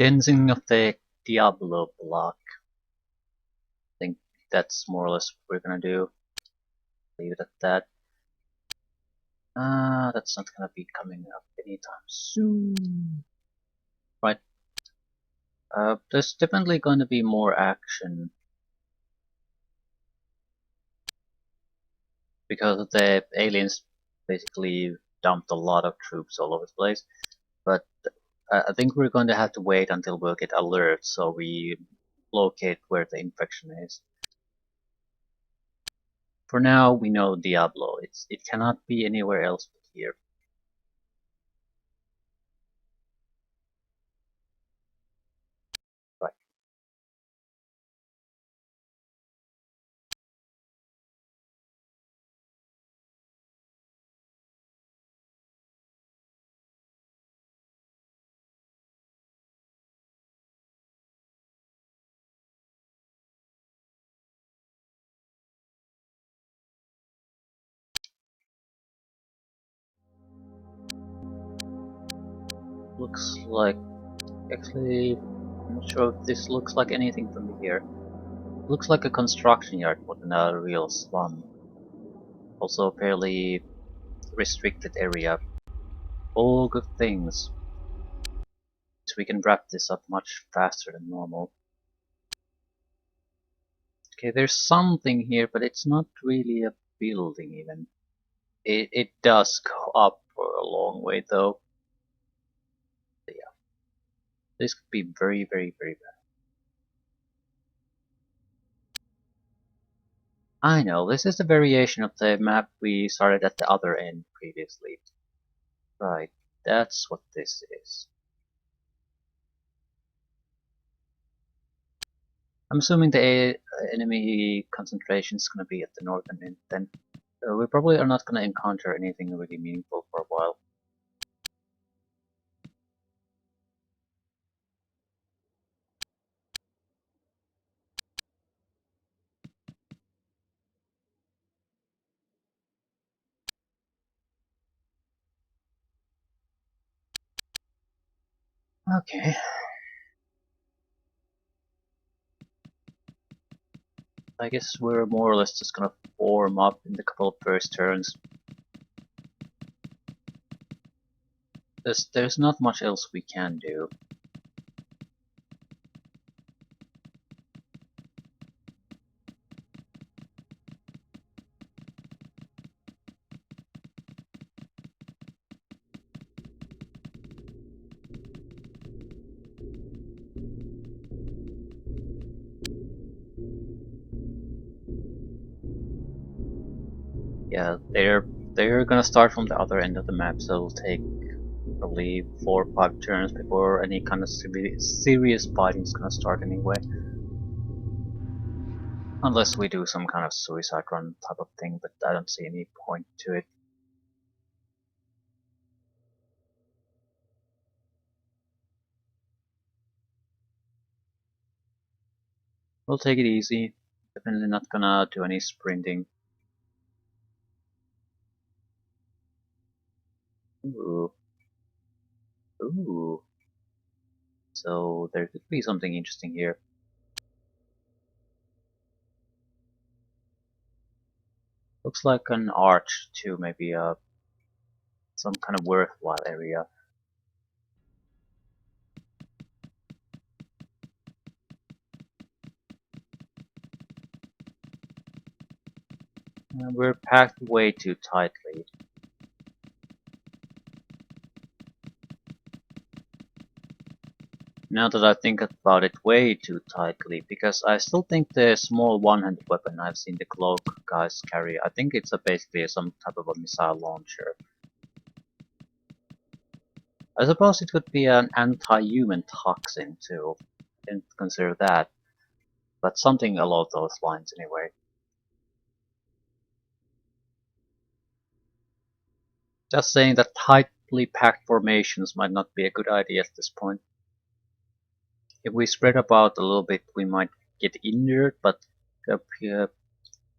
Dancing of the Diablo block. I think that's more or less what we're gonna do. Leave it at that. That's not gonna be coming up anytime soon. Right. There's definitely gonna be more action because the aliens basically dumped a lot of troops all over the place. But I think we're going to have to wait until we'll get alert so we locate where the infection is. For now, we know Diablo. It cannot be anywhere else but here. Right. Looks like... Actually, I'm not sure if this looks like anything from here. Looks like a construction yard more than a real slum. Also a fairly restricted area. All good things. So we can wrap this up much faster than normal. Okay, there's something here, but it's not really a building even. It does go up for a long way though. But yeah, this could be very, very, very bad. I know, this is a variation of the map we started at the other end previously. Right, that's what this is. I'm assuming the enemy concentration is going to be at the northern end then. We probably are not going to encounter anything really meaningful for a while. Okay. I guess we're more or less just gonna form up in the couple of first turns. There's not much else we can do. Yeah, they're gonna start from the other end of the map, so it'll take probably 4 or 5 turns before any kind of serious fighting is gonna start anyway. Unless we do some kind of suicide run type of thing, but I don't see any point to it. We'll take it easy. Definitely not gonna do any sprinting. Ooh. Ooh. So there could be something interesting here. Looks like an arch to maybe some kind of worthwhile area. We're packed way too tightly. Now that I think about it way too tightly, because I still think the small one-handed weapon I've seen the cloak guys carry, I think it's basically some type of a missile launcher. I suppose it could be an anti-human toxin too, didn't consider that, but something along those lines anyway. Just saying that tightly packed formations might not be a good idea at this point. If we spread about a little bit, we might get injured, but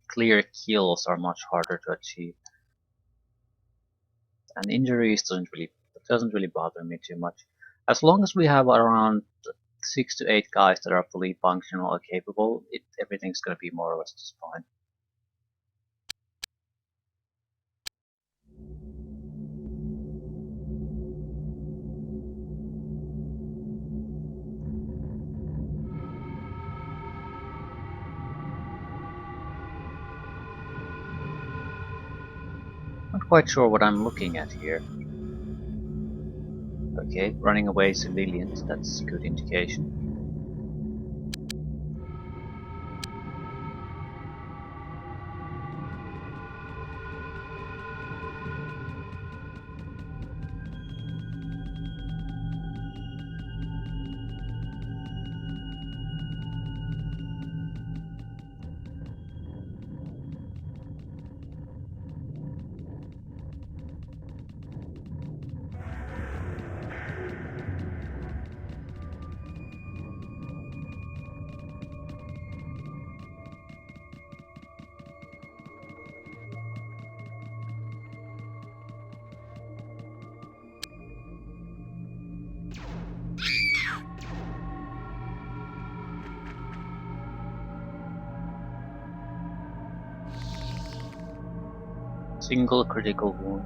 clear kills are much harder to achieve. And injuries doesn't really bother me too much. As long as we have around 6 to 8 guys that are fully functional or capable, everything's gonna be more or less just fine. Not quite sure what I'm looking at here. Okay, running away civilians, that's a good indication. Single critical wound.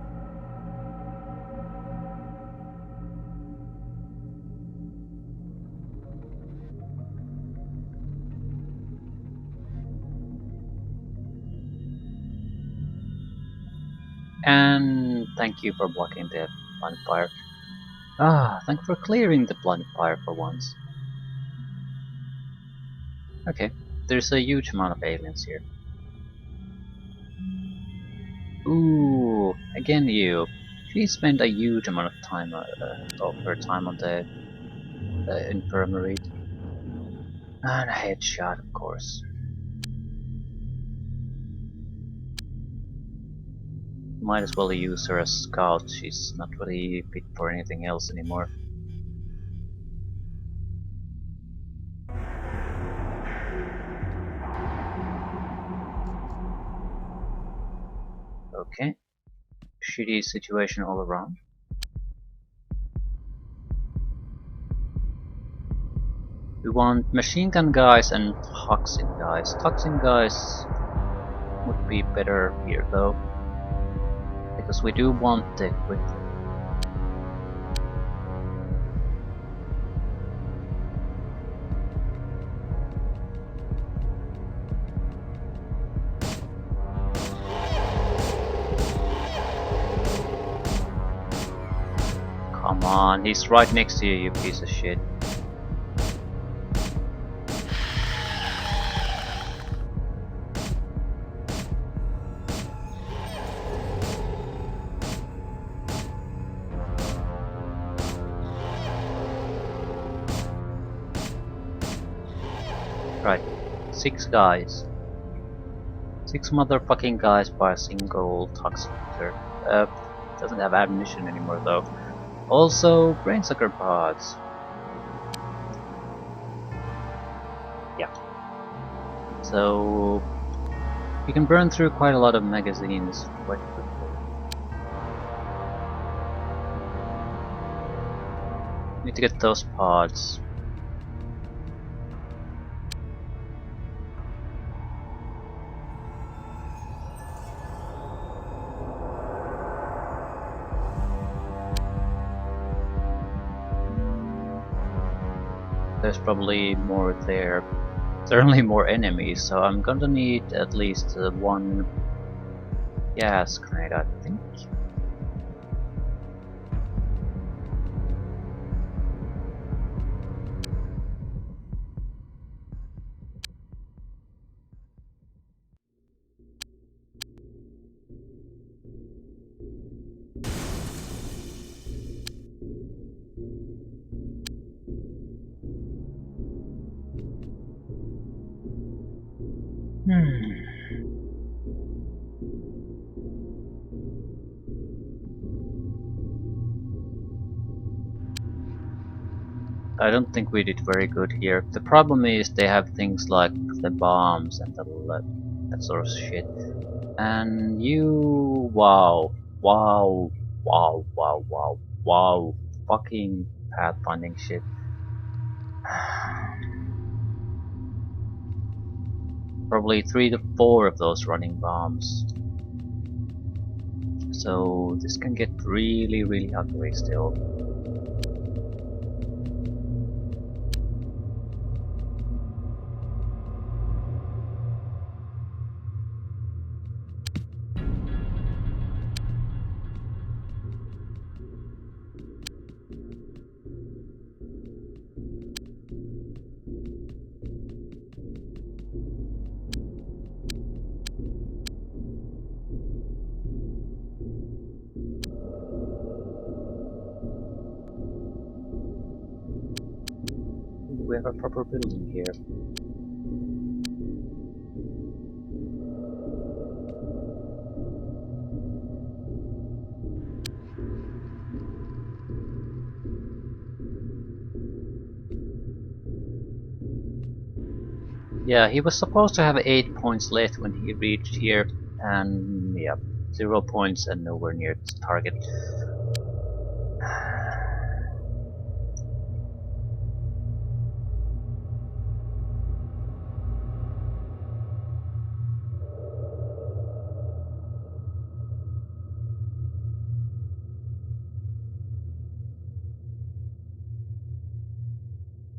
And thank you for blocking the blind fire. Thank you for clearing the blind fire for once. Okay, there's a huge amount of aliens here. Ooh, again you. She spent a huge amount of time of her time on the infirmary. And a headshot, of course. Might as well use her as scout, she's not really fit for anything else anymore. Okay. Shitty situation all around. We want machine gun guys and toxin guys. Toxin guys would be better here though, because we do want the equipment. Come on, he's right next to you, you piece of shit. Right, 6 guys. 6 motherfucking guys by a single toxic hitter. Doesn't have ammunition anymore though. Also, brainsucker pods. Yeah. So you can burn through quite a lot of magazines quite quickly. Need to get those pods. There's probably more there. Certainly more enemies, so I'm gonna need at least one gas grenade, I think. I don't think we did very good here. The problem is they have things like the bombs and that sort of shit. And wow, wow, wow, wow, wow, wow, fucking pathfinding shit. Probably 3 to 4 of those running bombs. So this can get really ugly still. We have a proper building here. Yeah, he was supposed to have 8 points left when he reached here, and yeah, 0 points and nowhere near its target.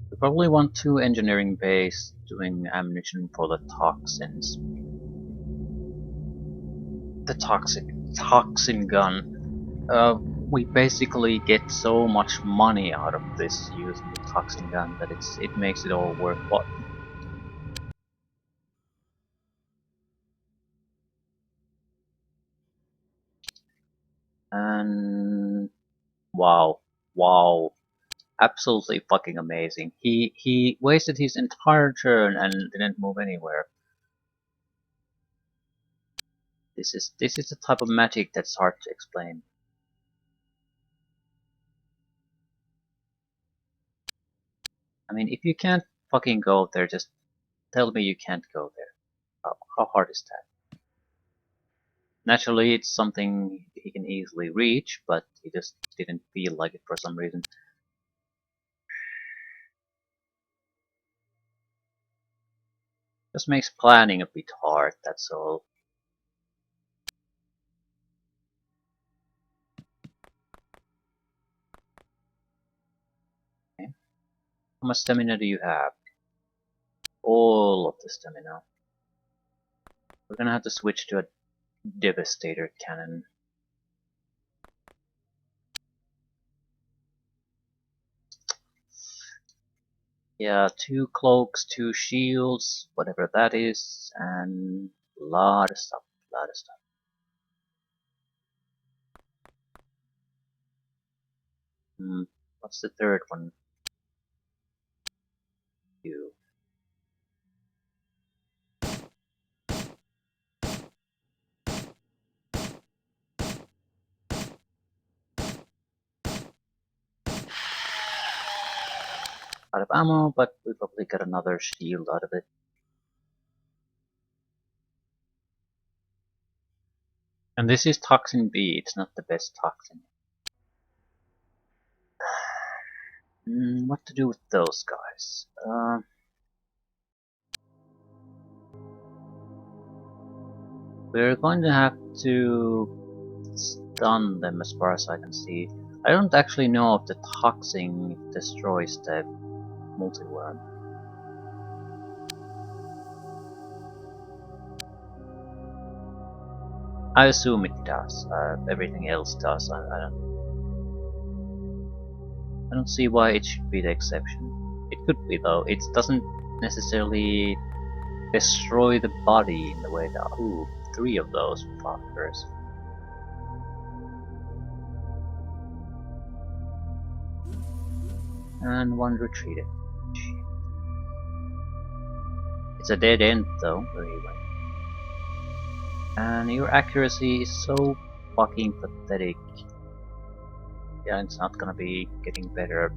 We probably want 2 engineering bays doing ammunition for the toxins. The toxin gun. We basically get so much money out of this using the toxin gun that it makes it all worthwhile. And wow, absolutely fucking amazing. He wasted his entire turn and didn't move anywhere. This is the type of magic that's hard to explain. I mean, if you can't fucking go there, just tell me you can't go there. How hard is that? Naturally, it's something he can easily reach, but he just didn't feel like it for some reason. Just makes planning a bit hard, that's all. Okay. How much stamina do you have? All of the stamina. We're gonna have to switch to a Devastator cannon. Yeah, 2 cloaks, 2 shields, whatever that is, and a lot of stuff, what's the third one? You. Out of ammo, but we probably got another shield out of it. And this is Toxin B, it's not the best Toxin. What to do with those guys? We're going to have to stun them as far as I can see. I don't actually know if the Toxin destroys the multi-worm. I assume it does. Everything else does. I don't see why it should be the exception. It could be though. It doesn't necessarily destroy the body in the way that. Ooh, 3 of those fuckers. And 1 retreated. It's a dead end though, anyway. And your accuracy is so fucking pathetic. Yeah, it's not gonna be getting better.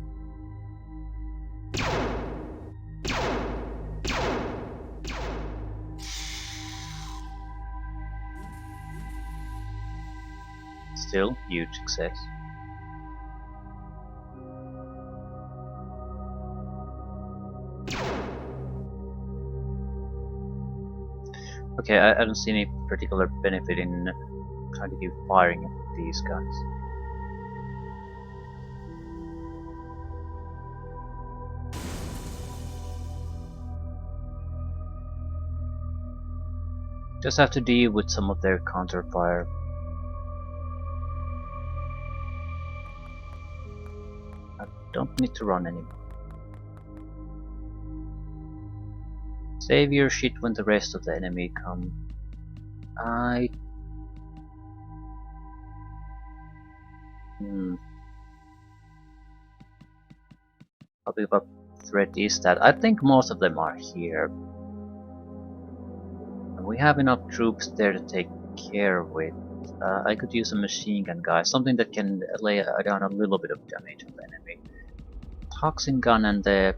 Still, huge success. Okay, I don't see any particular benefit in trying to keep firing at these guns. Just have to deal with some of their counterfire. I don't need to run anymore. Save your shit when the rest of the enemy come. I... How big of a threat is that? I think most of them are here. And we have enough troops there to take care of it. I could use a machine gun guy, something that can lay down a little bit of damage on the enemy. Toxin gun and the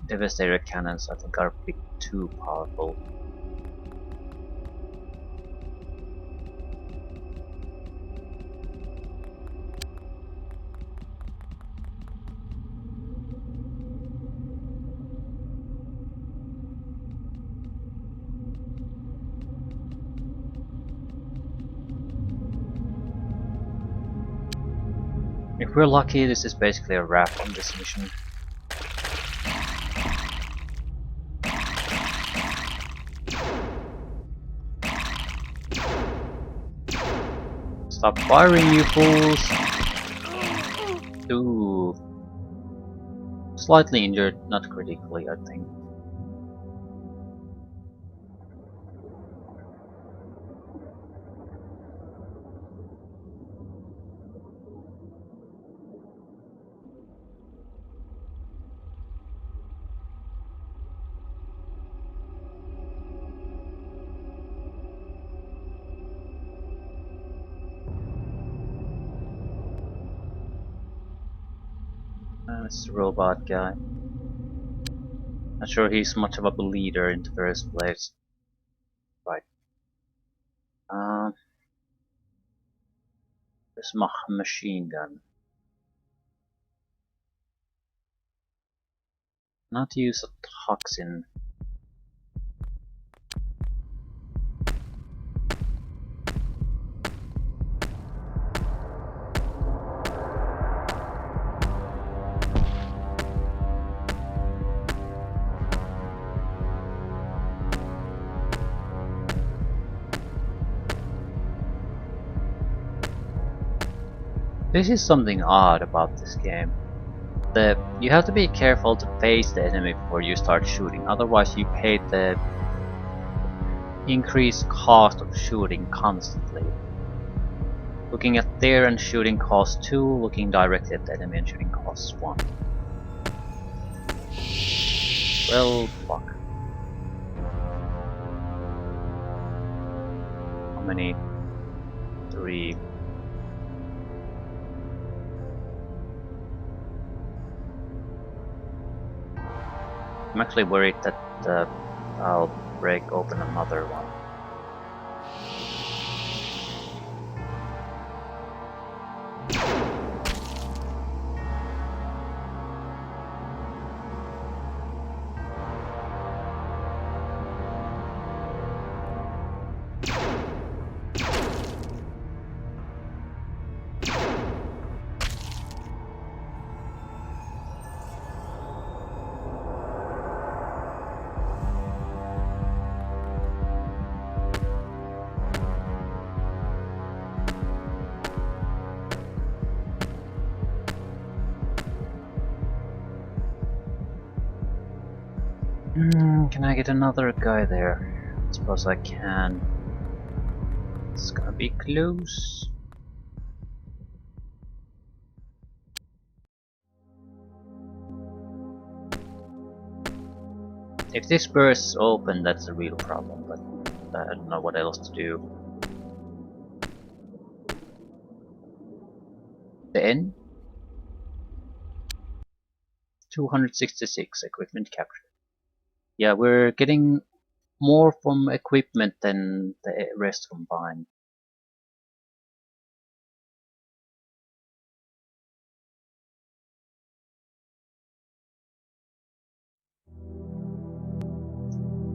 Devastator cannons I think are a bit too powerful. If we're lucky, this is basically a wrap on this mission. Stop firing, you fools! Ooh. Slightly injured, not critically, I think. It's a robot guy. Not sure he's much of a leader in the first place. Right. This machine gun. Not use a toxin. This is something odd about this game. You have to be careful to face the enemy before you start shooting, otherwise you pay the increased cost of shooting constantly. Looking at there and shooting costs 2, looking directly at the enemy and shooting costs 1. Well, fuck. How many? 3. I'm actually worried that I'll break open another one. Can I get another guy there? I suppose I can. It's gonna be close. If this bursts open, that's a real problem, but I don't know what else to do. The end? 266 equipment captured. Yeah, we're getting more from equipment than the rest combined.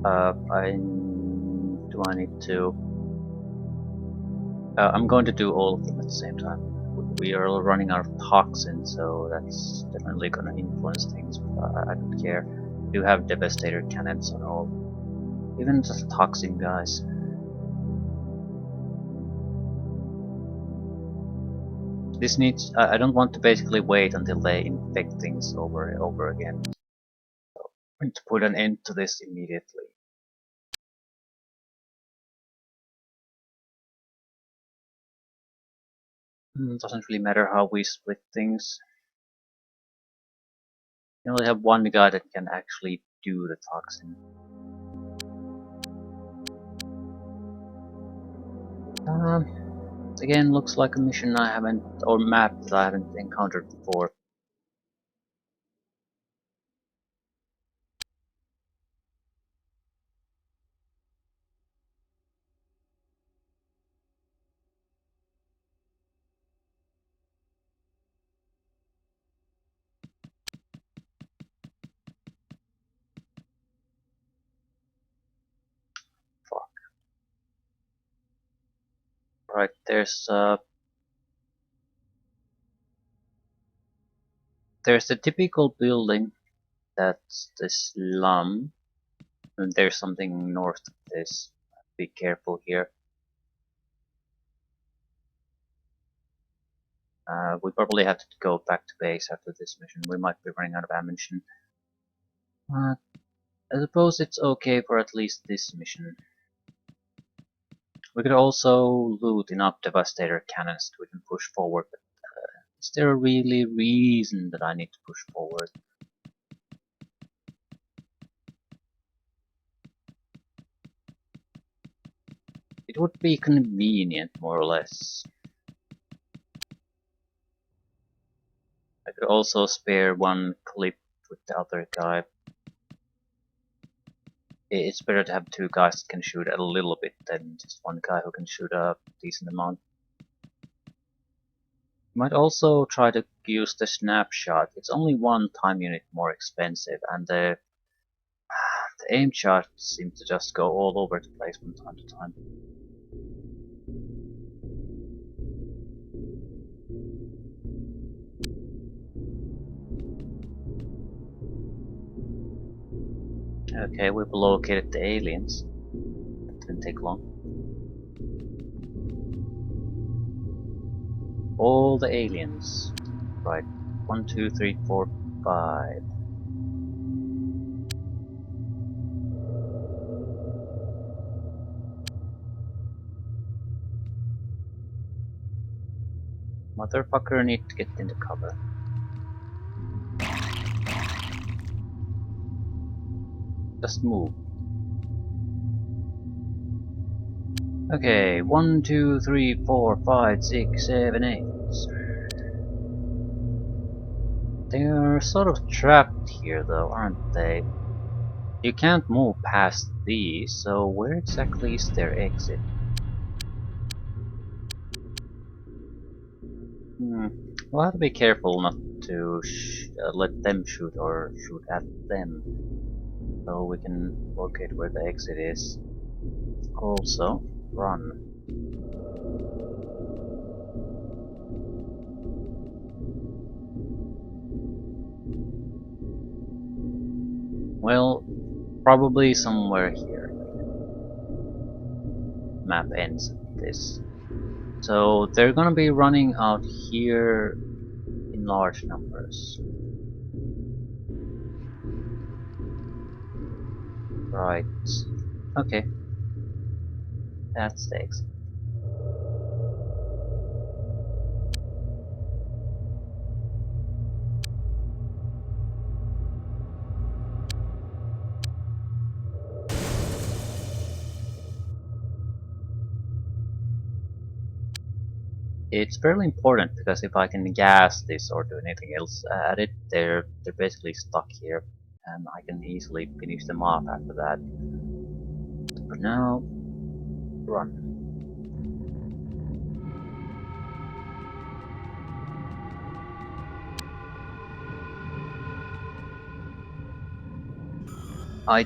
I do I need to? I'm going to do all of them at the same time. We are running out of toxin, so that's definitely going to influence things, but I don't care. We do have devastator cannons on all. Even just toxin guys. This needs... I don't want to basically wait until they infect things over and over again. So I'm going to put an end to this immediately. Doesn't really matter how we split things. You only have one guy that can actually do the toxin. Again, looks like a mission I haven't, or map that I haven't encountered before. Fuck. Right, there's the typical building. That's the slum. And there's something north of this. Be careful here. We probably have to go back to base after this mission. We might be running out of ammunition. I suppose it's okay for at least this mission. We could also loot enough devastator cannons to even push forward, but is there a really reason that I need to push forward? It would be convenient, more or less. I could also spare one clip with the other guy. It's better to have two guys that can shoot a little bit than just one guy who can shoot a decent amount. You might also try to use the snapshot. It's only one time unit more expensive, and the aim shot seems to just go all over the place from time to time. Okay, we've located the aliens. That didn't take long. All the aliens. Right. 1, 2, 3, 4, 5. Motherfucker need to get into cover. Just move. Okay, 1, 2, 3, 4, 5, 6, 7, 8. They are sort of trapped here though, aren't they? You can't move past these, so where exactly is their exit? We'll have to be careful not to let them shoot or shoot at them, so we can locate where the exit is. Also, run. Well, probably somewhere here. Map ends at this. So they're gonna be running out here in large numbers. Right. Okay. That's the exit. It's fairly important because if I can gas this or do anything else at it, they're basically stuck here, and I can easily finish them off after that. For now, run. I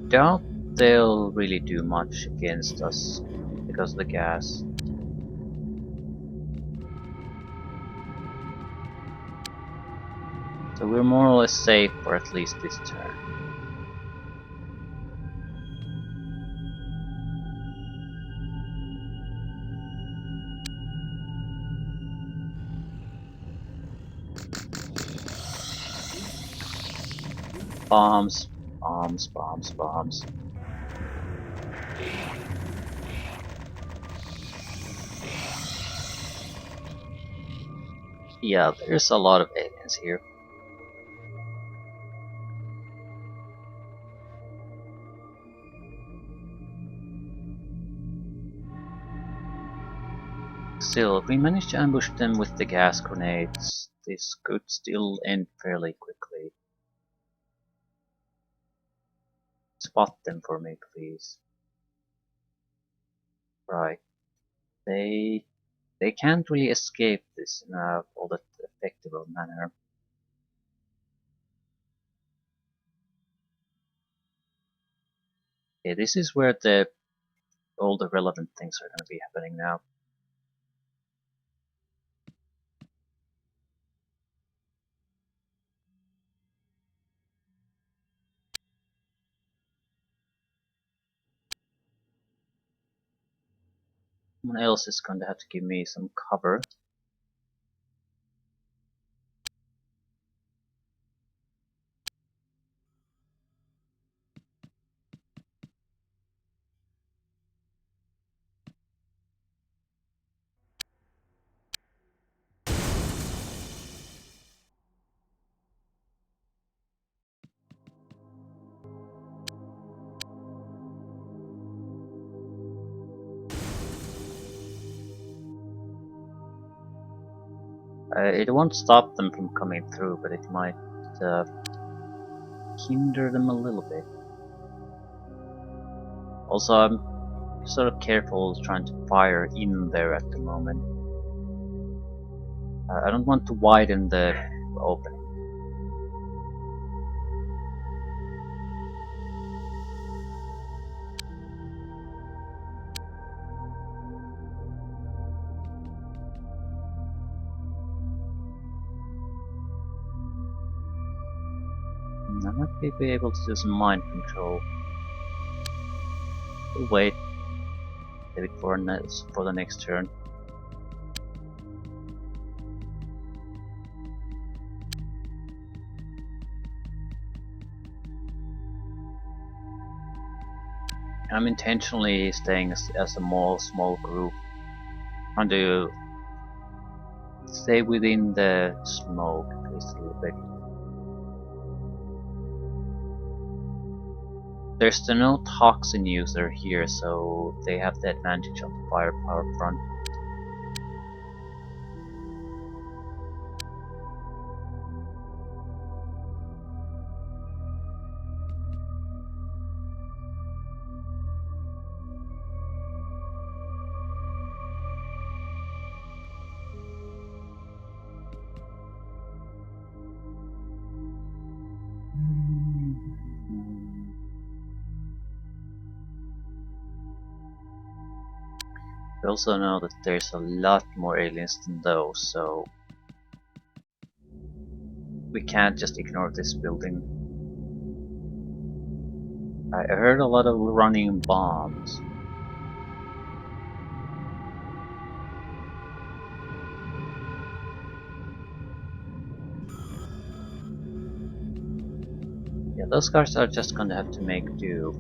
don't they'll really do much against us because of the gas. So we're more or less safe for at least this turn. Bombs, bombs, bombs, bombs. Yeah, there's a lot of aliens here. Still, if we manage to ambush them with the gas grenades, this could still end fairly quickly. Spot them for me, please. Right. They can't really escape this in all that effective of manner. Okay, this is where all the relevant things are going to be happening now. Someone else is going to have to give me some cover. It won't stop them from coming through, but it might hinder them a little bit. Also, I'm sort of careful trying to fire in there at the moment. I don't want to widen the opening. I might be able to do some mind control. We'll wait. Save it for the next turn. I'm intentionally staying as a small group, trying to stay within the smoke at least a little bit. There's no toxin user here, so they have the advantage on the firepower front. We also know that there's a lot more aliens than those, so we can't just ignore this building. I heard a lot of running bombs. Yeah, those guys are just gonna have to make do.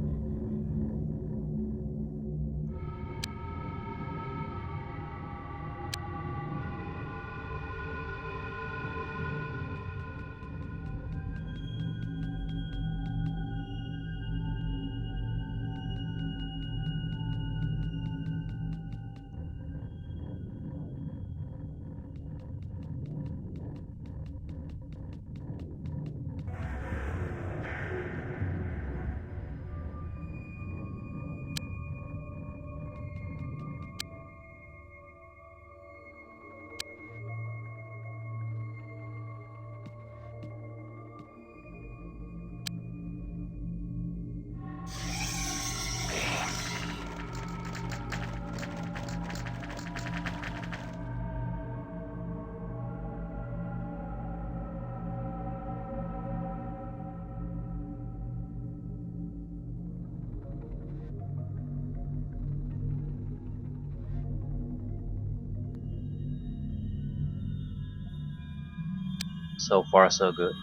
so far so good.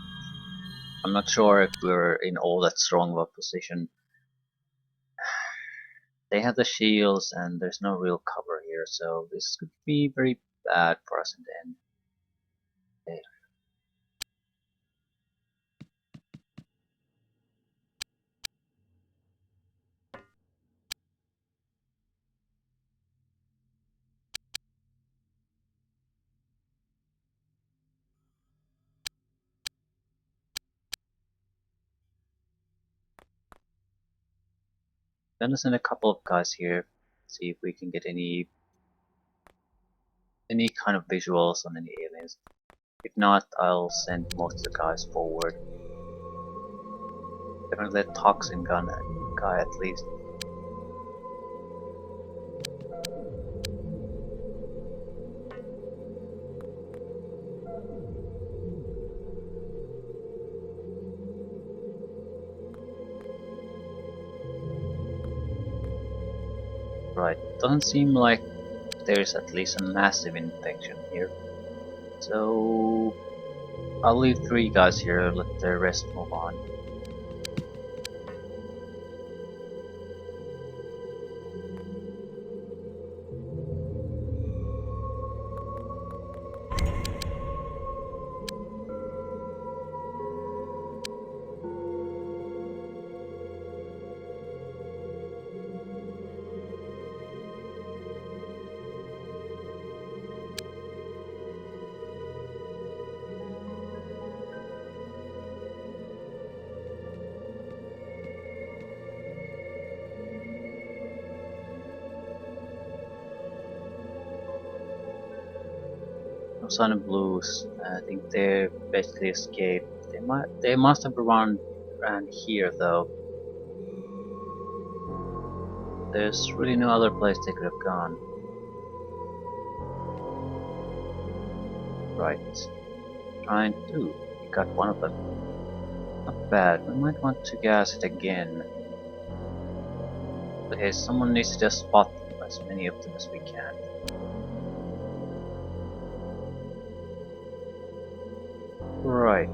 I'm not sure if we're in all that strong of a position. They have the shields and there's no real cover here, so this could be very bad for us in the end. Okay. Gonna send a couple of guys here, see if we can get any kind of visuals on any aliens. If not, I'll send most of the guys forward. Definitely a toxin gun guy at least. Right, doesn't seem like there's at least a massive infection here. So I'll leave 3 guys here, let the rest move on. No sign of blues. I think they basically escaped. They must have run around here though. There's really no other place they could have gone. Right. Trying to. We got one of them. Not bad. We might want to gas it again. Okay, someone needs to just spot as many of them as we can. Right.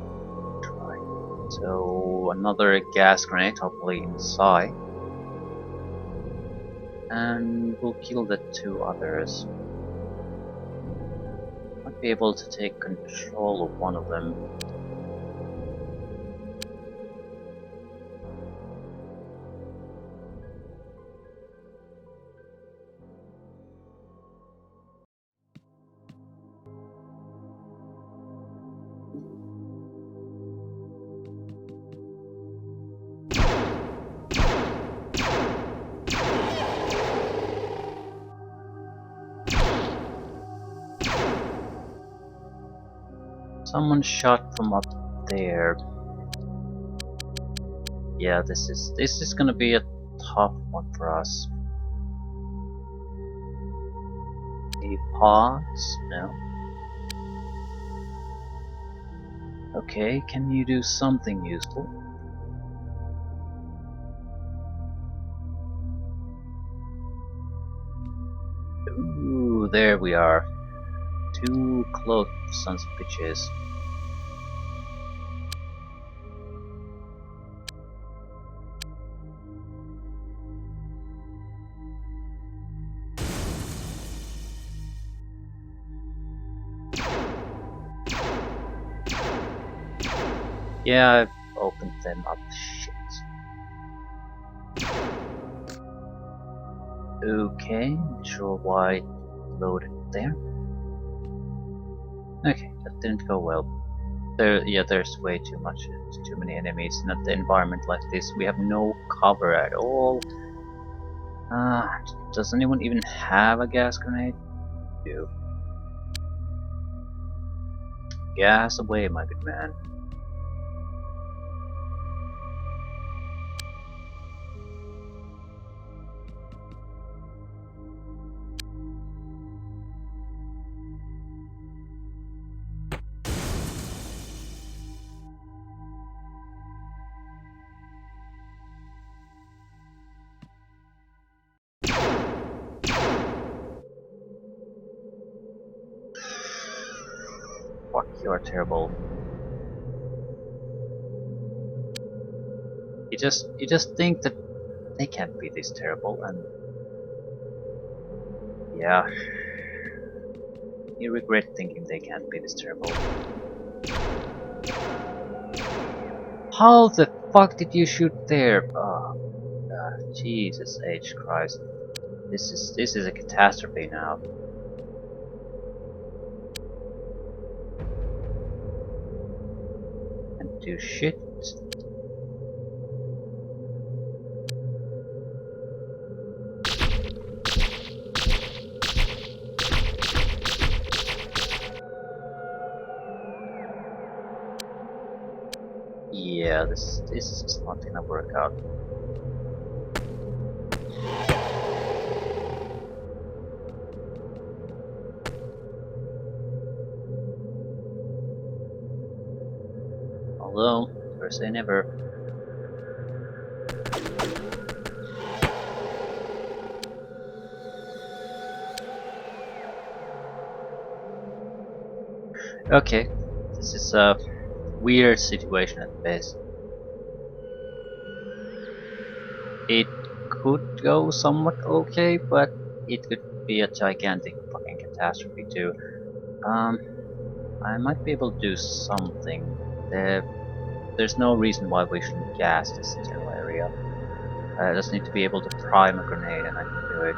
So another gas grenade, hopefully inside. And we'll kill the 2 others. Might be able to take control of one of them. Someone shot from up there. Yeah, this is gonna be a tough one for us. A pause? No. Okay, can you do something useful? Ooh, there we are. 2 close sons of bitches. Yeah, I've opened them up. Shit. Okay, not sure why it loaded there. Okay, that didn't go well. There's way too many enemies in an environment like this. We have no cover at all. Does anyone even have a gas grenade? Do. Gas away, my good man. Fuck, you are terrible. You just think that they can't be this terrible, and yeah, you regret thinking they can't be this terrible. How the fuck did you shoot there? Oh, God, Jesus H Christ. This is a catastrophe now. And do shit. Yeah, this is just not gonna work out. Although, never say never. Okay, this is a weird situation at best. It could go somewhat okay, but it could be a gigantic fucking catastrophe too. I might be able to do something. There's no reason why we shouldn't gas this general area. I just need to be able to prime a grenade and I can do it.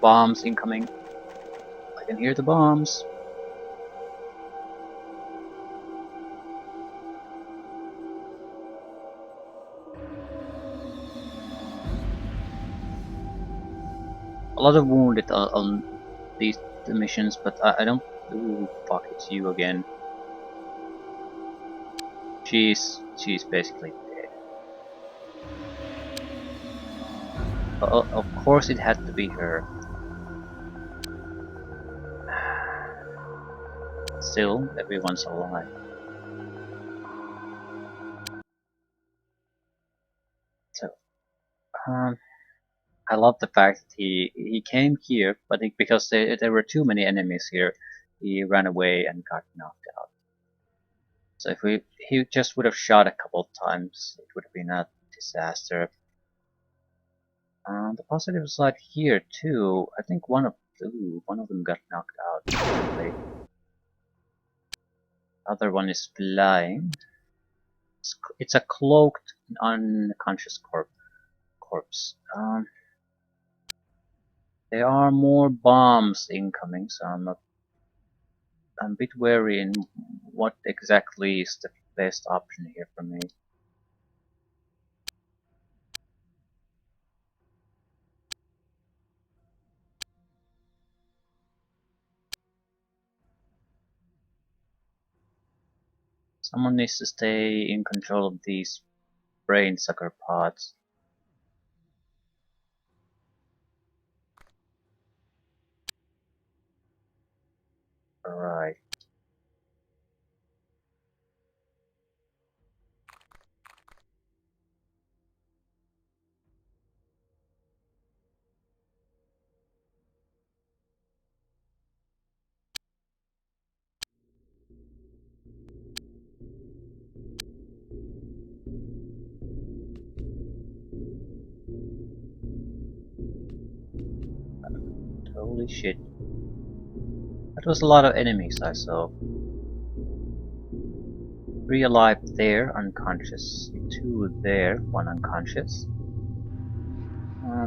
Bombs incoming. I can hear the bombs. A lot of wounded on these missions, but I don't. Ooh, fuck! It's you again. She's basically dead. Of course, it had to be her. Still, everyone's alive. So, um, I love the fact that he came here, but because there were too many enemies here, he ran away and got knocked out. So if he just would have shot a couple of times, it would have been a disaster. The positive side here too, I think one of them got knocked out. Apparently. Other one is flying. It's a cloaked, unconscious corpse. There are more bombs incoming, so I'm a bit wary in what exactly is the best option here for me. Someone needs to stay in control of these brain sucker pods. Alright. Holy shit. That was a lot of enemies I saw. 3 alive there, unconscious. 2 there, 1 unconscious.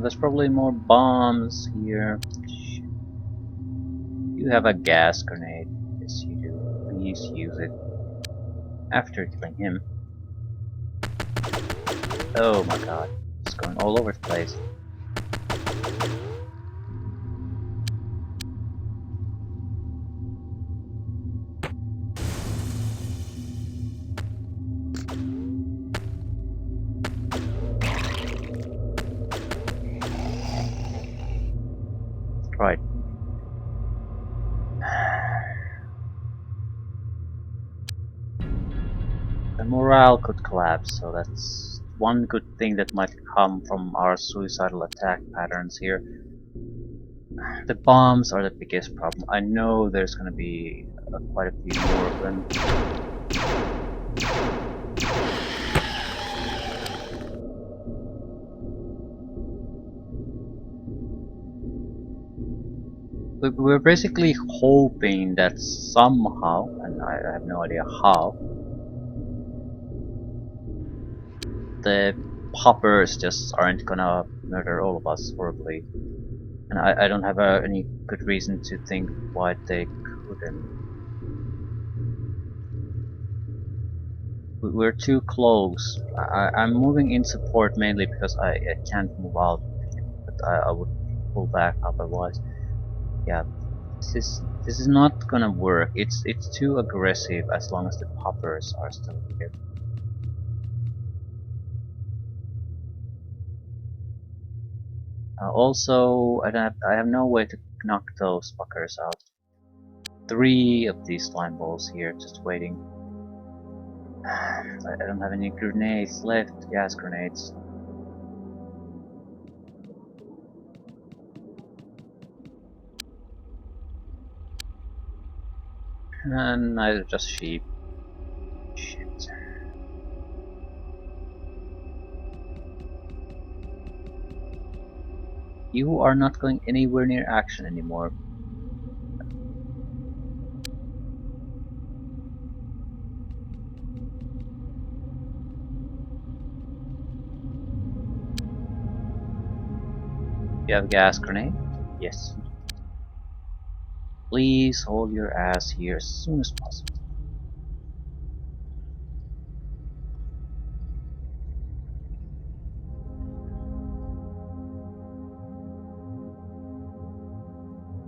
There's probably more bombs here. Shit. You have a gas grenade. Yes, you do. Please use it. After killing him. Oh my god. It's going all over the place. Right. the morale could collapse, so that's one good thing that might come from our suicidal attack patterns here. The bombs are the biggest problem. I know there's gonna be quite a few more of them. We're basically hoping that somehow, and I have no idea how, the poppers just aren't gonna murder all of us horribly. And I don't have any good reason to think why they couldn't. We're too close. I'm moving in support mainly because I can't move out, but I would pull back otherwise. Yeah, this is not gonna work. It's too aggressive as long as the poppers are still here. Also, I have no way to knock those fuckers out. 3 of these slime balls here, just waiting. I don't have any grenades left, gas grenades. And neither just sheep. Shit. You are not going anywhere near action anymore. You have a gas grenade? Yes. Please hold your ass here as soon as possible.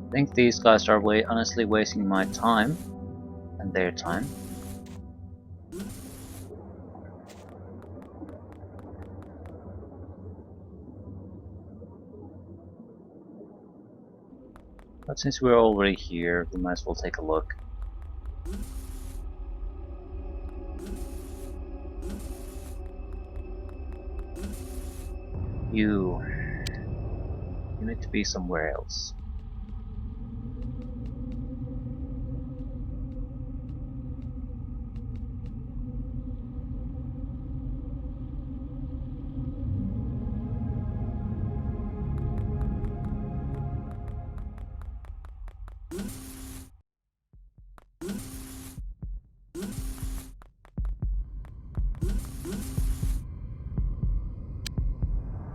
I think these guys are honestly wasting my time and their time. But since we're already here, we might as well take a look. You need to be somewhere else.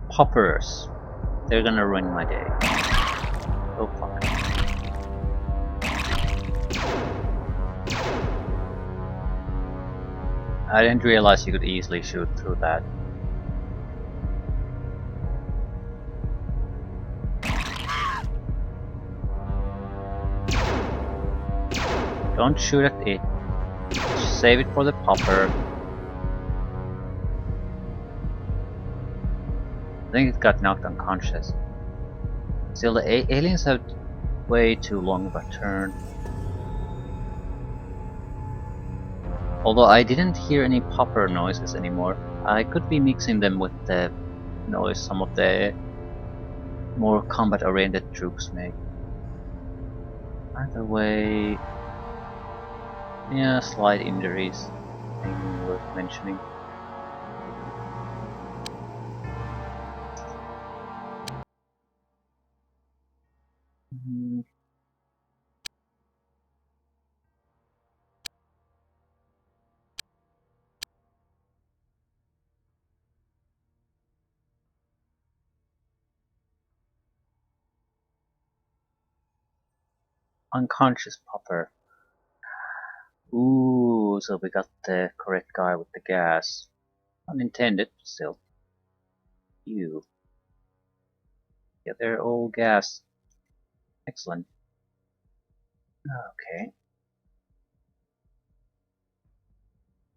Poppers. They're gonna ruin my day. Oh fuck. I didn't realize you could easily shoot through that. Don't shoot at it. Save it for the popper. I think it got knocked unconscious. Still, the aliens have way too long of a turn. Although I didn't hear any popper noises anymore. I could be mixing them with the noise some of the more combat-oriented troops make. Either way, yeah, slight injuries. Thing worth mentioning. Unconscious popper. Ooh, so we got the correct guy with the gas. Unintended, but still. You. Yeah, they're all gas. Excellent. Okay.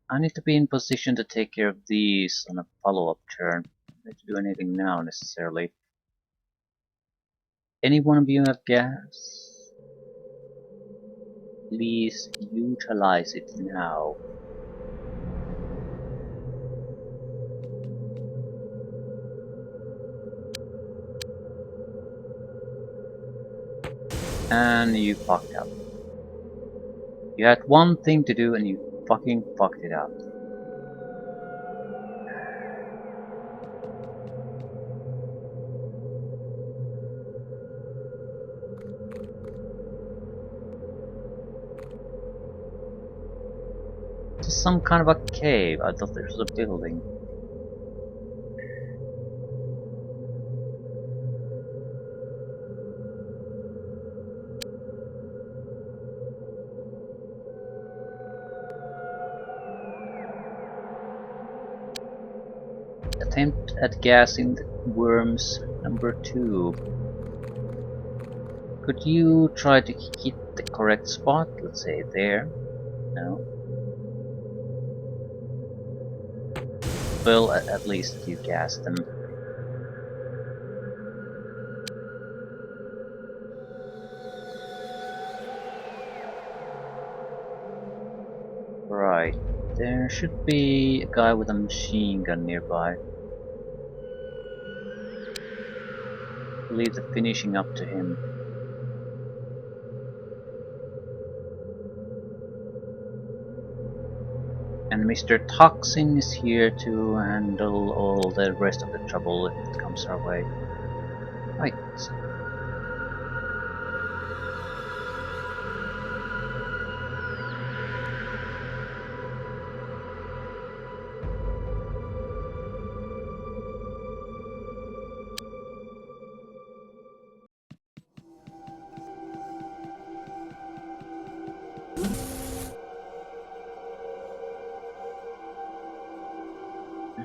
I need to be in position to take care of these on a follow-up turn. I don't need to do anything now necessarily. Any one of you have gas? Please utilize it now. And you fucked up. You had one thing to do and you fucking fucked it up. This is some kind of a cave. I thought this was a building. Attempt at gassing the worms number 2. Could you try to hit the correct spot? Let's say there. No. Well, at least you gassed them. Right. There should be a guy with a machine gun nearby. Leave the finishing up to him. And Mr. Toxin is here to handle all the rest of the trouble if it comes our way. Right.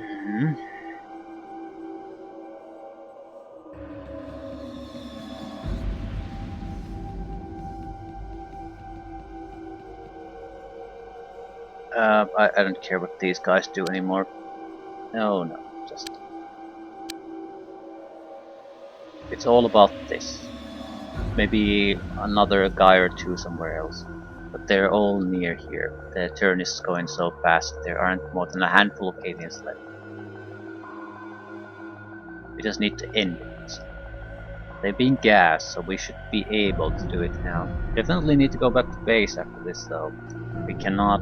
Mhm. I don't care what these guys do anymore. No, just... It's all about this. Maybe another guy or two somewhere else. But they're all near here. The turn is going so fast, there aren't more than a handful of aliens left. We just need to end it. They've been gassed, so we should be able to do it now. Definitely need to go back to base after this though. We cannot...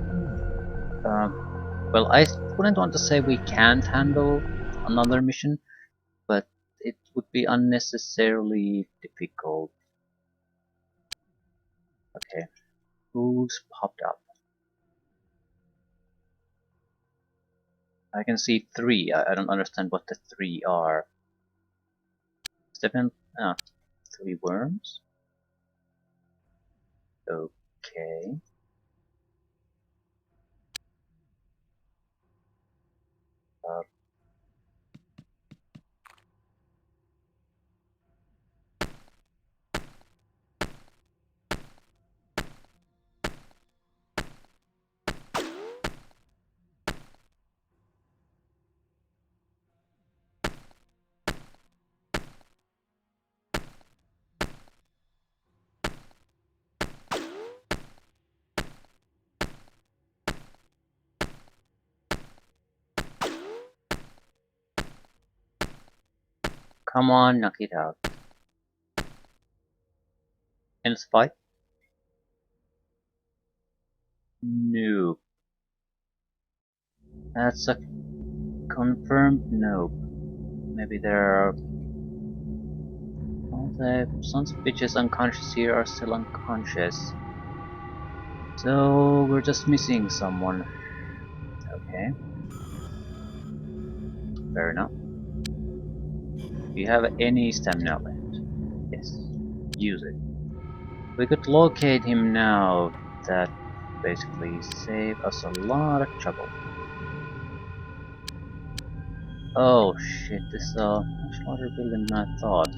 well, I wouldn't want to say we can't handle another mission, but it would be unnecessarily difficult. Okay, who's popped up? I can see 3. I don't understand what the 3 are. Stephen, 3 worms? Okay. Uh, Come on, knock it out. In spite? Nope. That's a confirmed nope. Maybe there are... All the sons of bitches unconscious here are still unconscious. So we're just missing someone. Okay. Fair enough. Do you have any stamina left? Yes. Use it. We could locate him now. That basically save us a lot of trouble. Oh shit, this is a much larger building than I thought.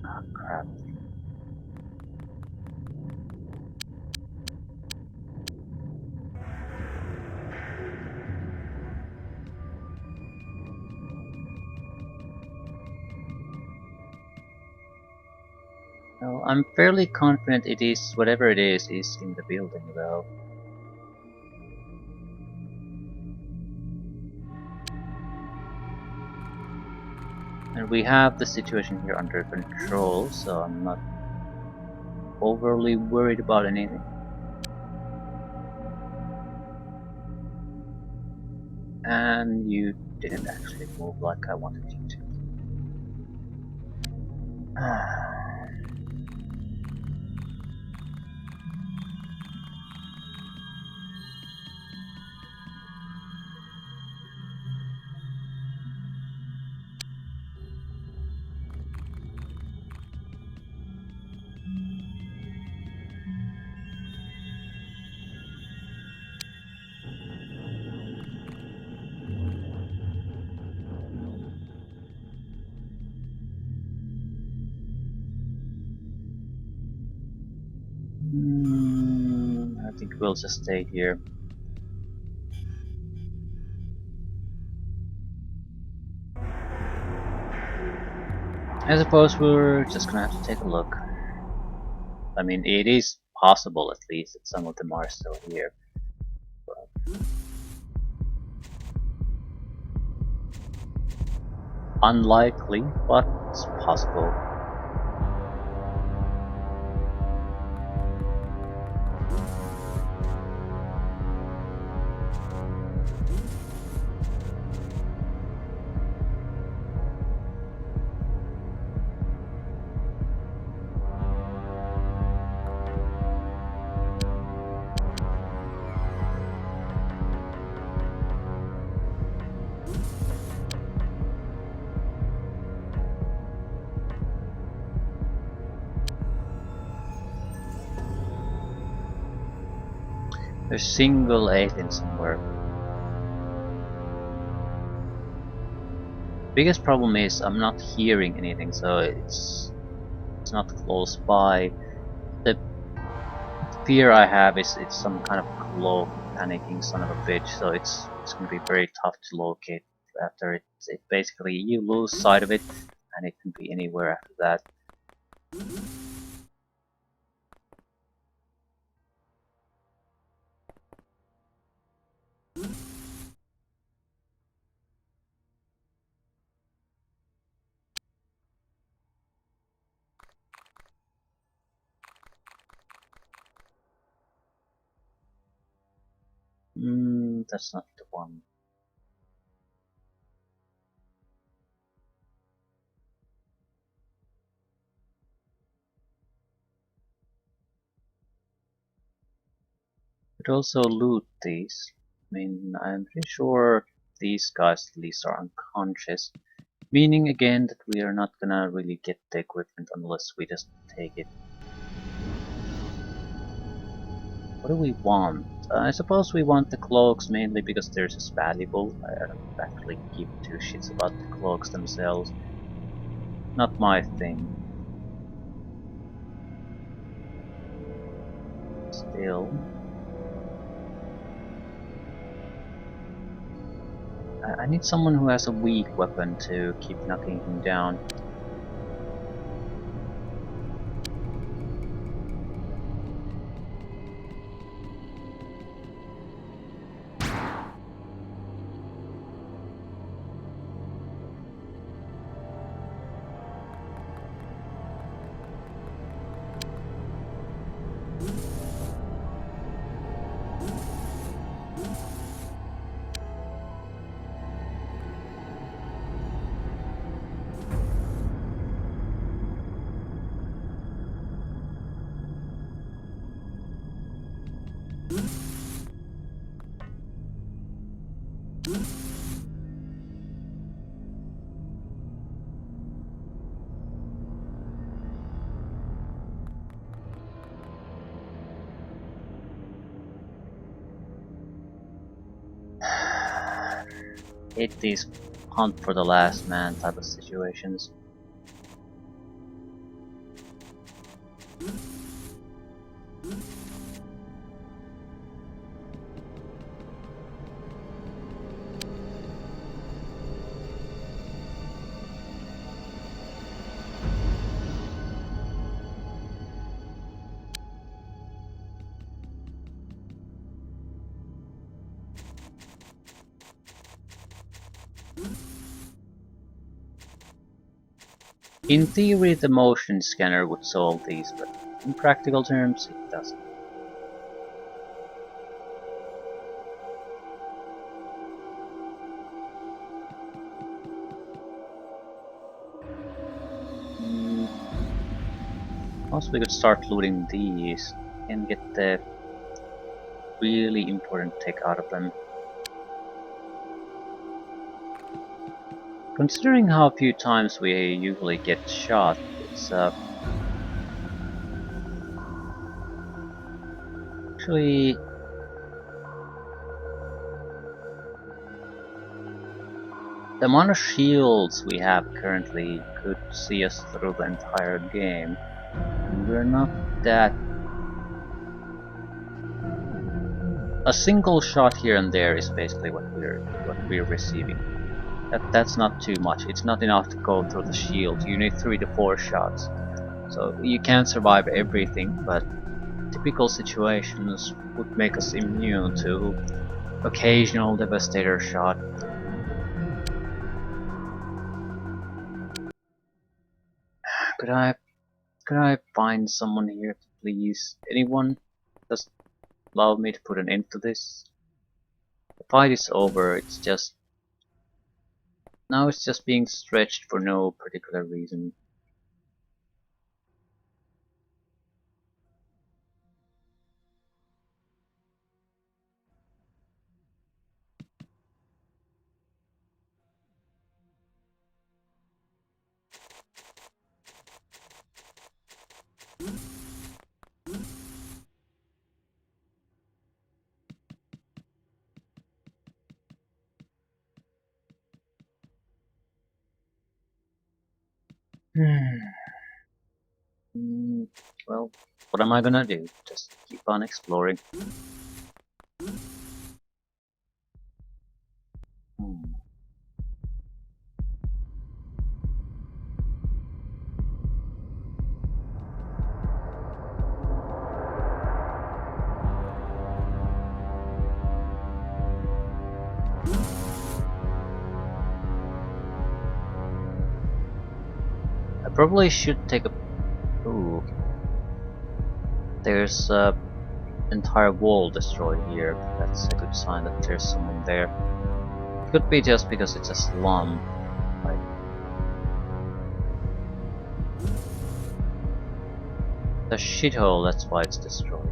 Ah, crap. Well, I'm fairly confident it is, whatever it is in the building though. And we have the situation here under control, so I'm not overly worried about anything. And you didn't actually move like I wanted you to. I think we'll just stay here. I suppose we're just gonna have to take a look. I mean, it is possible at least that some of them are still here. But unlikely, but it's possible. There's single alien somewhere. Biggest problem is I'm not hearing anything, so it's not close by. The fear I have is it's some kind of cloak panicking son of a bitch, so it's gonna be very tough to locate after it basically you lose sight of it and it can be anywhere after that. That's not the one. Could also loot these. I mean, I'm pretty sure these guys at least are unconscious. Meaning again that we are not gonna really get the equipment unless we just take it. What do we want? I suppose we want the cloaks mainly because they're just valuable. I don't actually give two shits about the cloaks themselves. Not my thing. Still. I need someone who has a weak weapon to keep knocking him down. Hate these hunt for the last man type of situations. In theory, the motion scanner would solve these, but in practical terms, it doesn't. Also, we could start looting these and get the really important tech out of them. Considering how few times we usually get shot, it's actually the amount of shields we have currently could see us through the entire game. And we're not that. A single shot here and there is basically what we're receiving. That's not too much. It's not enough to go through the shield. You need 3 to 4 shots. So you can't survive everything, but typical situations would make us immune to occasional devastator shot. Could I find someone here to please? Anyone? Just allow me to put an end to this. The fight is over. Now it's just being stretched for no particular reason. Well, what am I gonna do? Just keep on exploring. Hmm. I probably should take a. Ooh. There's a entire wall destroyed here. That's a good sign that there's someone there. It could be just because it's a slum. Like, the shithole, that's why it's destroyed.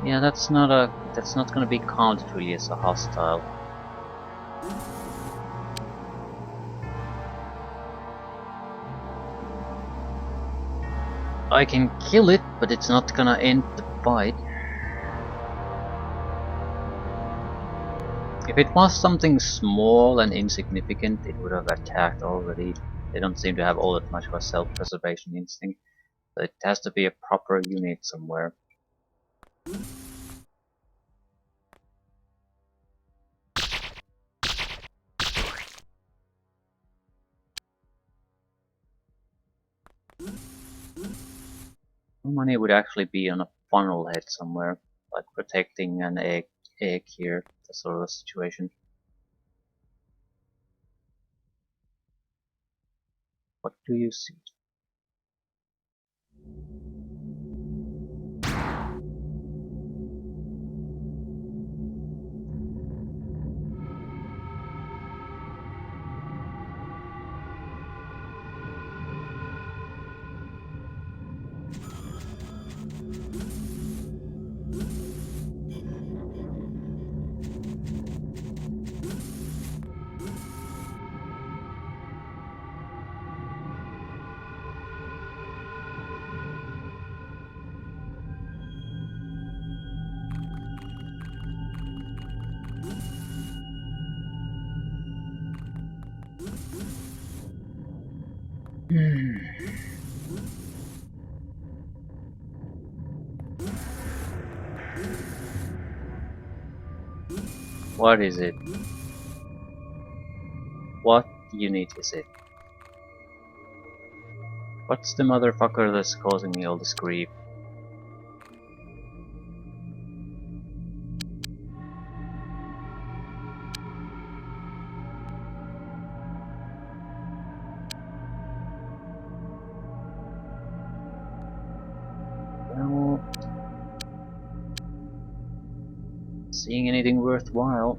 Yeah, that's not gonna be counted really as a hostile. I can kill it, but it's not gonna end the fight. If it was something small and insignificant, it would have attacked already. They don't seem to have all that much of a self-preservation instinct. So it has to be a proper unit somewhere. Money would actually be on a funnel head somewhere, like protecting an egg here, that sort of situation. What do you see? What is it? unit is it? What's the motherfucker that's causing me all this grief? Well, seeing anything worthwhile.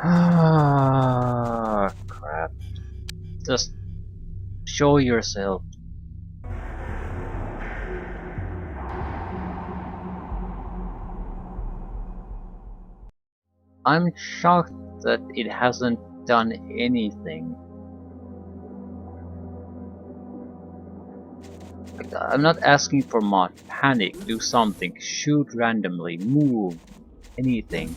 Ah, crap. Just show yourself. I'm shocked that it hasn't done anything. Like, I'm not asking for much. Panic, do something, shoot randomly, move, anything.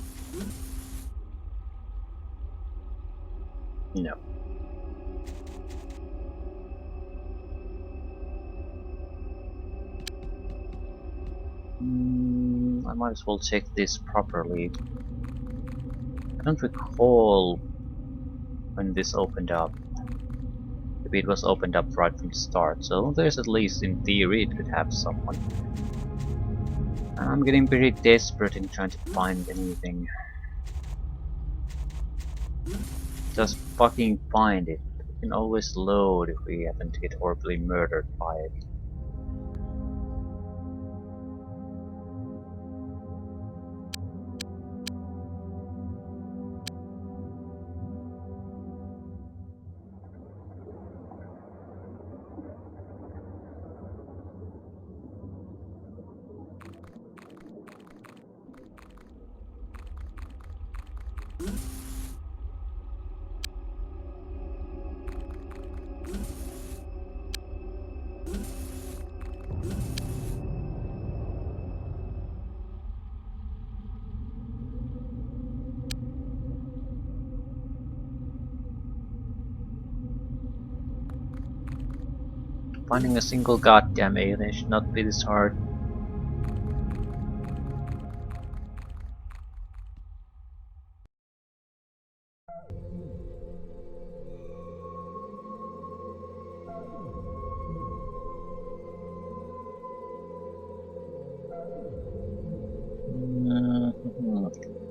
No. I might as well check this properly. I don't recall when this opened up. Maybe it was opened up right from the start, so there's at least in theory it could have someone. I'm getting pretty desperate in trying to find anything. Just fucking find it. We can always load if we happen to get horribly murdered by it. Finding a single goddamn alien should not be this hard.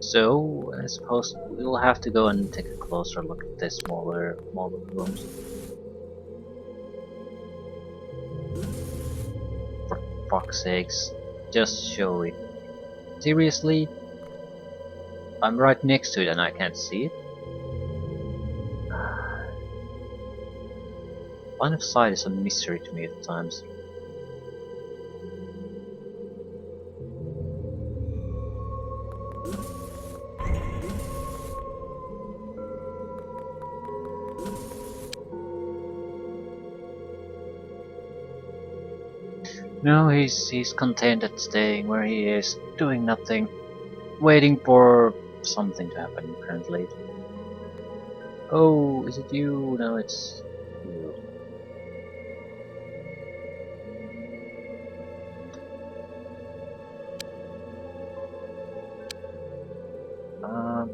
So, I suppose we'll have to go and take a closer look at the smaller rooms. For fuck's sakes, just show it. Seriously? I'm right next to it and I can't see it? Line of sight is a mystery to me at times. No, he's content at staying where he is, doing nothing, waiting for something to happen apparently. Oh, is it you? No, it's you. Um,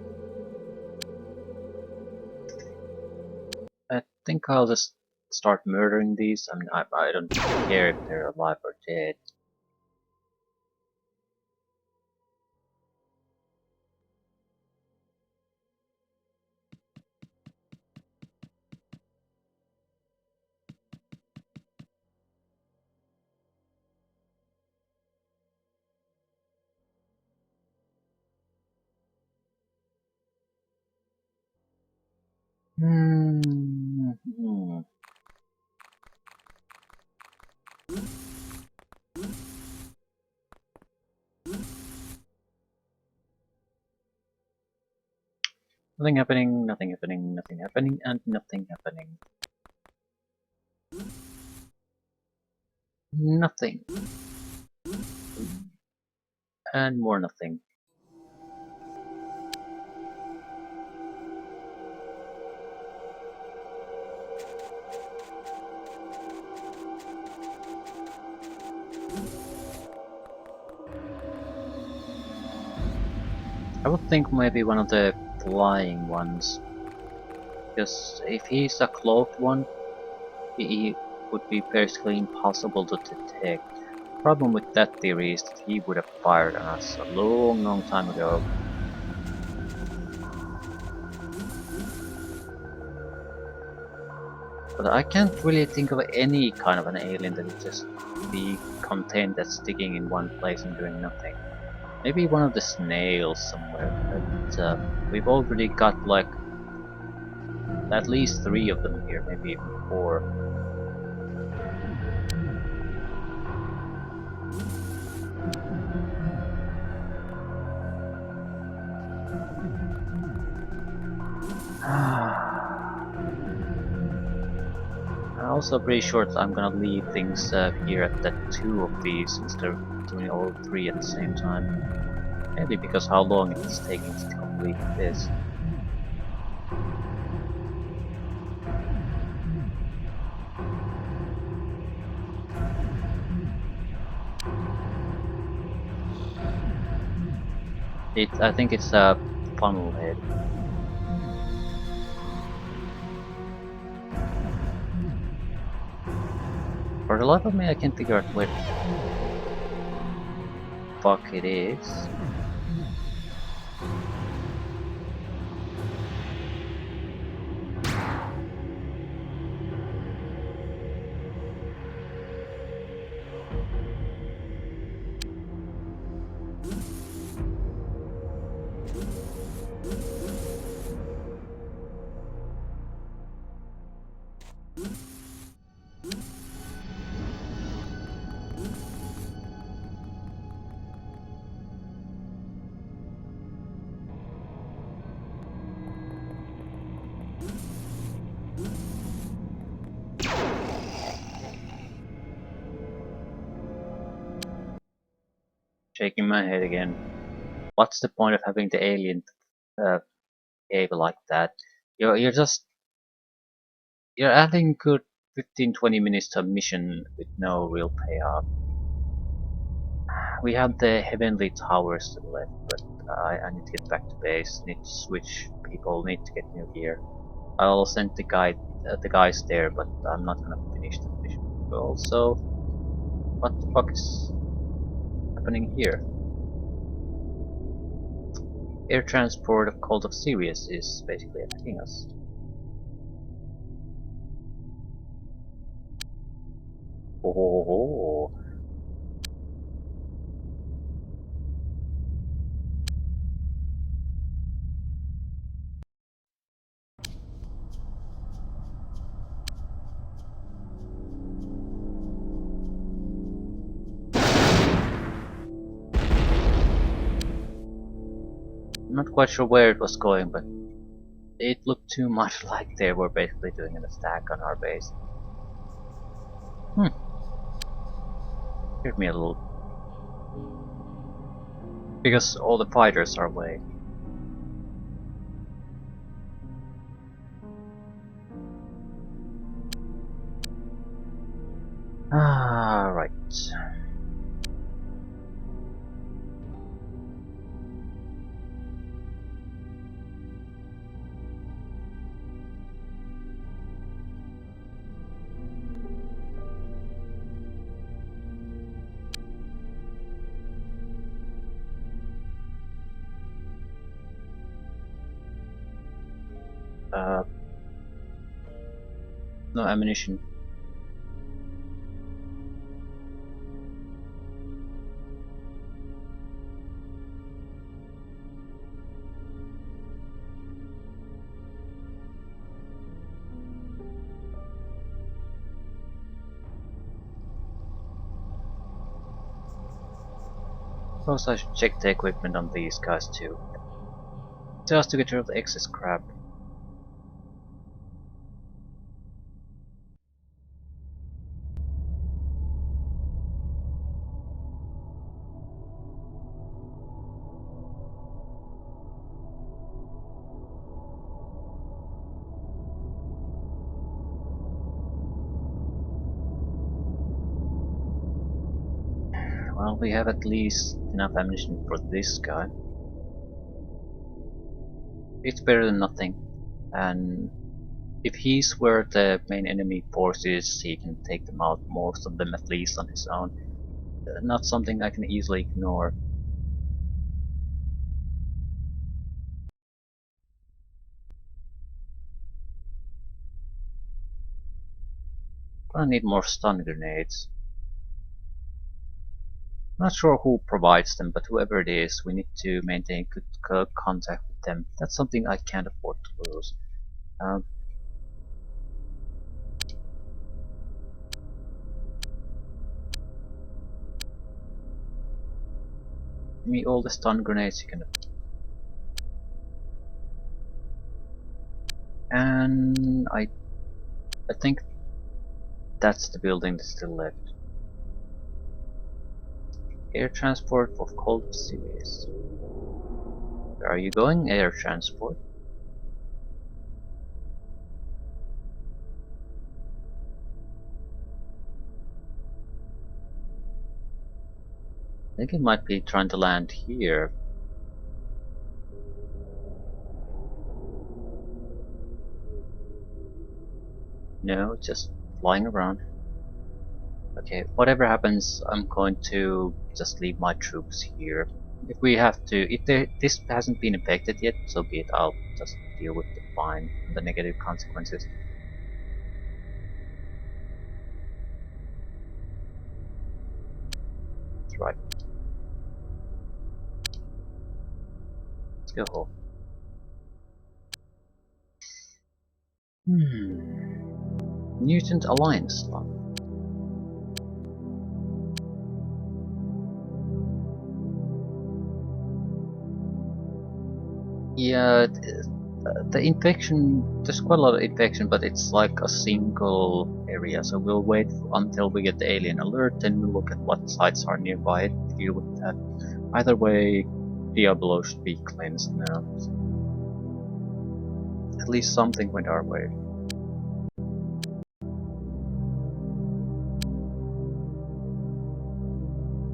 I think I'll just start murdering these. I mean, I don't care if they're alive or dead. Hmm. Nothing happening, nothing happening, nothing happening, and nothing happening. Nothing. And more nothing. I would think maybe one of the flying ones. Because if he's a cloaked one, he would be basically impossible to detect. Problem with that theory is that he would have fired on us a long time ago. But I can't really think of any kind of an alien that would just be contained that's sticking in one place and doing nothing. Maybe one of the snails somewhere, but we've already got like at least 3 of them here, maybe even 4. I'm also pretty sure that I'm gonna leave things here at that 2 of these instead of doing all 3 at the same time. Maybe because how long it's taking to complete this. I think it's a funnel head. For the life of me, I can't figure out where the fuck it is. Shaking my head again. What's the point of having the alien behave like that? You're just you're adding good 15-20 minutes to a mission with no real payoff. We have the heavenly towers to the left, but I need to get back to base. Need to switch people. Need to get new gear. I'll send the guys there, but I'm not gonna finish the mission. Also, what the fuck is happening here? Air transport of Cult of Sirius is basically attacking us. Oh, I'm not quite sure where it was going, but it looked too much like they were basically doing an attack on our base. Scared me a little. Because all the fighters are away. Ah, right. Uh, no ammunition. Suppose I should check the equipment on these guys too. Just to get rid of the excess crap. Well, we have at least enough ammunition for this guy. It's better than nothing. And if he's where the main enemy force is, he can take them out, most of them at least on his own. Not something I can easily ignore. I need more stun grenades. Not sure who provides them, but whoever it is, we need to maintain good contact with them. That's something I can't afford to lose. Um, Give me all the stun grenades you can. And I think that's the building that's still left. Air transport of cold cities. Where are you going, air transport? I think it might be trying to land here. No, just flying around. Okay, whatever happens, I'm going to just leave my troops here. If we have to, if this hasn't been affected yet, so be it. I'll just deal with the fine and the negative consequences. That's right. Let's go home. Mutant Alliance slot. Yeah, the infection, there's quite a lot of infection, but it's like a single area, so we'll wait until we get the alien alert, then we'll look at what sites are nearby to deal with that. Either way, Diablo should be cleansed now. At least something went our way.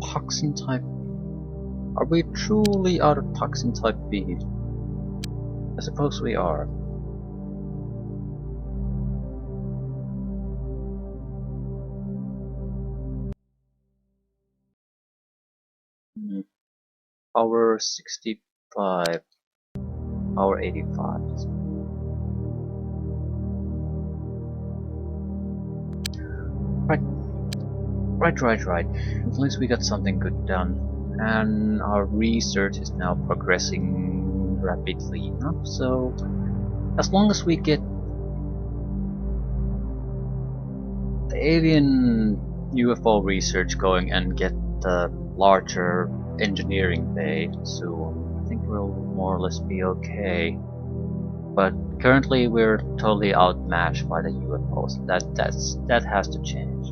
Toxin type. Are we truly out of toxin type B? I suppose we are. Power 65. Power 85. Right. At least we got something good done. And our research is now progressing rapidly enough, so as long as we get the alien UFO research going and get the larger engineering bay soon, I think we'll more or less be okay. But currently we're totally outmatched by the UFOs. That has to change.